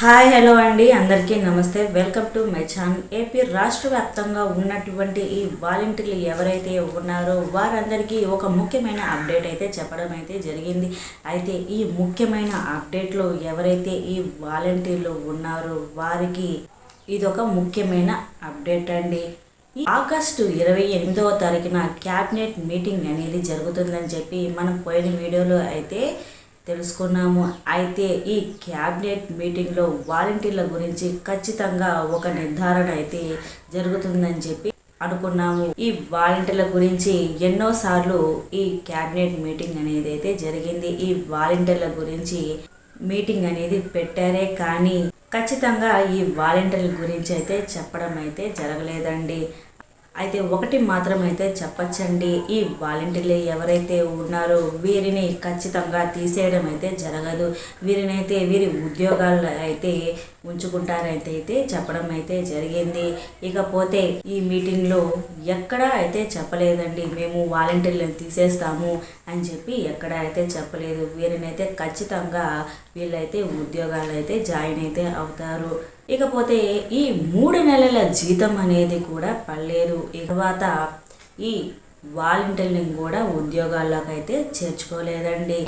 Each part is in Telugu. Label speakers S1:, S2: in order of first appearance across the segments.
S1: హాయ్ హలో అండి, అందరికీ నమస్తే. Welcome to my channel. AP రాష్ట్ర వ్యాప్తంగా ఉన్నటువంటి ఈ వాలంటీర్లు ఎవరైతే ఉన్నారో వారందరికీ ఒక ముఖ్యమైన అప్డేట్ అయితే చెప్పడం అయితే జరిగింది. అయితే ఈ ముఖ్యమైన అప్డేట్లో ఎవరైతే ఈ వాలంటీర్లు ఉన్నారో వారికి ఇదొక ముఖ్యమైన అప్డేట్ అండి. ఈ ఆగస్టు 28వ తారీఖున క్యాబినెట్ మీటింగ్ అనేది జరుగుతుందని చెప్పి మనం పోయిన వీడియోలో అయితే తెలుసుకున్నాము. అయితే ఈ క్యాబినెట్ మీటింగ్లో వాలంటీర్ల గురించి ఖచ్చితంగా ఒక నిర్ధారణ అయితే జరుగుతుందని చెప్పి అనుకున్నాము. ఈ వాలంటీర్ల గురించి ఎన్నోసార్లు ఈ క్యాబినెట్ మీటింగ్ అనేది అయితే జరిగింది. ఈ వాలంటీర్ల గురించి మీటింగ్ అనేది పెట్టారే కానీ ఖచ్చితంగా ఈ వాలంటీర్ల గురించి అయితే చెప్పడం అయితే జరగలేదండి. అయితే ఒకటి మాత్రం అయితే చెప్పచ్చండి, ఈ వాలంటీర్లు ఎవరైతే ఉన్నారో వీరిని ఖచ్చితంగా తీసేయడం అయితే జరగదు. వీరినైతే వీరి ఉద్యోగాలు అయితే ఉంచుకుంటారైతే చెప్పడం అయితే జరిగింది. ఇకపోతే ఈ మీటింగ్లో ఎక్కడా అయితే చెప్పలేదండి మేము వాలంటీర్లను తీసేస్తాము అని చెప్పి ఎక్కడ అయితే చెప్పలేదు. వీరినైతే ఖచ్చితంగా వీళ్ళైతే ఉద్యోగాలు అయితే జాయిన్ అయితే అవుతారు. ఇకపోతే ఈ 3 నెలల జీతం అనేది కూడా పడలేదు. తర్వాత ఈ వాలంటీర్లను కూడా ఉద్యోగాల్లోకి అయితే చేర్చుకోలేదండి.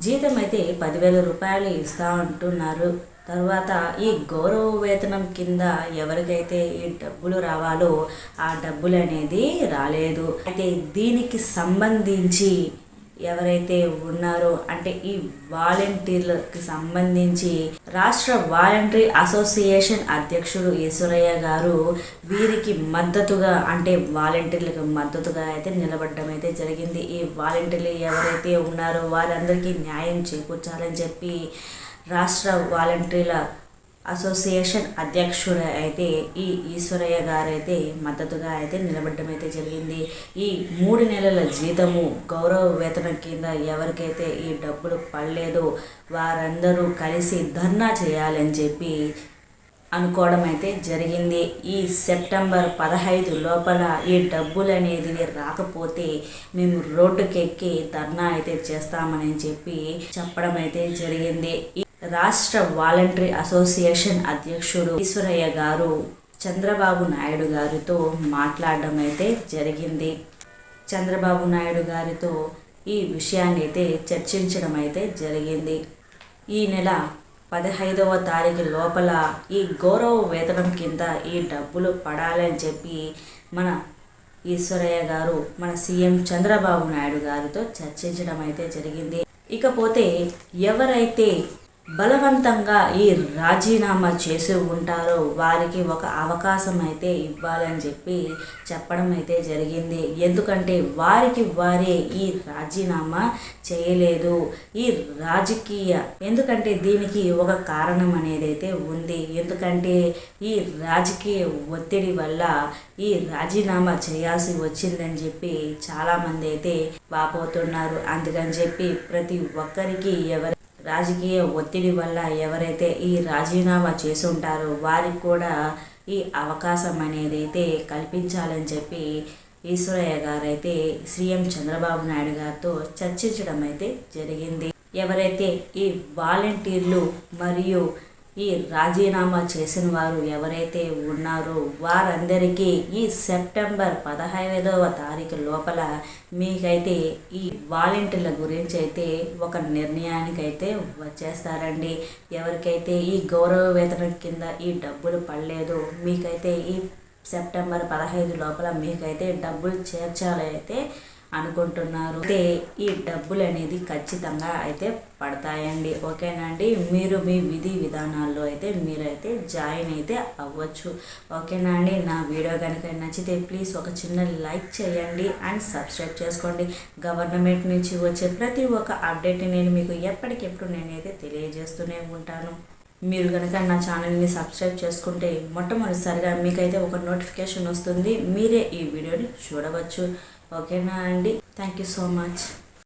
S1: జీతం అయితే 10,000 రూపాయలు ఇస్తా అంటున్నారు. తర్వాత ఈ గౌరవ వేతనం కింద ఎవరికైతే ఈ డబ్బులు రావాలో ఆ డబ్బులు అనేది రాలేదు. అయితే దీనికి సంబంధించి ఎవరైతే ఉన్నారో అంటే ఈ వాలంటీర్లకు సంబంధించి రాష్ట్ర వాలంటరీ అసోసియేషన్ అధ్యక్షుడు ఈశ్వరయ్య గారు వీరికి మద్దతుగా అంటే వాలంటీర్లకు మద్దతుగా అయితే నిలబడడం అయితే జరిగింది. ఈ వాలంటీర్లు ఎవరైతే ఉన్నారో వారందరికీ న్యాయం చేకూర్చాలని చెప్పి రాష్ట్ర వాలంటీర్ల అసోసియేషన్ అధ్యక్షుడు అయితే ఈ ఈశ్వరయ్య గారు అయితే మద్దతుగా అయితే నిలబడడం అయితే జరిగింది. ఈ 3 నెలల జీతము గౌరవ వేతనం కింద ఎవరికైతే ఈ డబ్బులు పడలేదో వారందరూ కలిసి ధర్నా చేయాలని చెప్పి అనుకోవడం అయితే జరిగింది. ఈ సెప్టెంబర్ 15 లోపల ఈ డబ్బులు అనేది రాకపోతే మేము రోడ్డుకెక్కి ధర్నా అయితే చేస్తామని చెప్పి చెప్పడం అయితే జరిగింది. రాష్ట్ర వాలంటరీ అసోసియేషన్ అధ్యక్షుడు ఈశ్వరయ్య గారు చంద్రబాబు నాయుడు గారితో మాట్లాడడం అయితే జరిగింది. చంద్రబాబు నాయుడు గారితో ఈ విషయాన్ని అయితే చర్చించడం అయితే జరిగింది. ఈ నెల 15వ తారీఖు లోపల ఈ గౌరవ వేతనం కింద ఈ డబ్బులు పడాలని చెప్పి మన ఈశ్వరయ్య గారు మన సీఎం చంద్రబాబు నాయుడు గారితో చర్చించడం అయితే జరిగింది. ఇకపోతే ఎవరైతే బలవంతంగా ఈ రాజీనామా చేసి ఉంటారో వారికి ఒక అవకాశం అయితే ఇవ్వాలని చెప్పి చెప్పడం అయితే జరిగింది. ఎందుకంటే వారికి వారే ఈ రాజీనామా చేయలేదు. ఈ ఎందుకంటే దీనికి ఒక కారణం అనేది అయితే ఉంది. ఎందుకంటే ఈ రాజకీయ ఒత్తిడి వల్ల ఈ రాజీనామా చేయాల్సి వచ్చిందని చెప్పి చాలామంది అయితే వాపోతున్నారు. అందుకని చెప్పి ప్రతి ఒక్కరికి రాజకీయ ఒత్తిడి వల్ల ఎవరైతే ఈ రాజీనామా చేసి ఉంటారో వారికి కూడా ఈ అవకాశం అనేది అయితే కల్పించాలని చెప్పి ఈశ్వరయ్య గారు అయితే సీఎం చంద్రబాబు నాయుడు గారితో చర్చించడం అయితే జరిగింది. ఎవరైతే ఈ వాలంటీర్లు మరియు ఈ రాజీనామా చేసిన వారు ఎవరైతే ఉన్నారో వారందరికీ ఈ సెప్టెంబర్ 15వ తారీఖు లోపల మీకైతే ఈ వాలంటీర్ల గురించి అయితే ఒక నిర్ణయానికి అయితే వచ్చేస్తారండి. ఎవరికైతే ఈ గౌరవ వేతనం కింద ఈ డబ్బులు పడలేదో మీకైతే ఈ సెప్టెంబర్ 15 లోపల మీకైతే డబ్బులు చేర్చాలైతే అనుకుంటున్నారు. అయితే ఈ డబ్బులు అనేది ఖచ్చితంగా అయితే పడతాయండి. ఓకేనండి, మీరు మీ విధి విధానాల్లో అయితే మీరైతే జాయిన్ అయితే అవ్వచ్చు. ఓకేనా అండి, నా వీడియో కనుక నచ్చితే ప్లీజ్ ఒక చిన్న లైక్ చేయండి అండ్ సబ్స్క్రైబ్ చేసుకోండి. గవర్నమెంట్ నుంచి వచ్చే ప్రతి ఒక్క అప్డేట్ని నేను మీకు ఎప్పటికెప్పుడు నేనైతే తెలియజేస్తూనే ఉంటాను. మీరు కనుక నా ఛానల్ని సబ్స్క్రైబ్ చేసుకుంటే మొట్టమొదటిసారిగా మీకైతే ఒక నోటిఫికేషన్ వస్తుంది. మీరే ఈ వీడియోని చూడవచ్చు. ఓకేనా అండి, థ్యాంక్ యూ సో మచ్.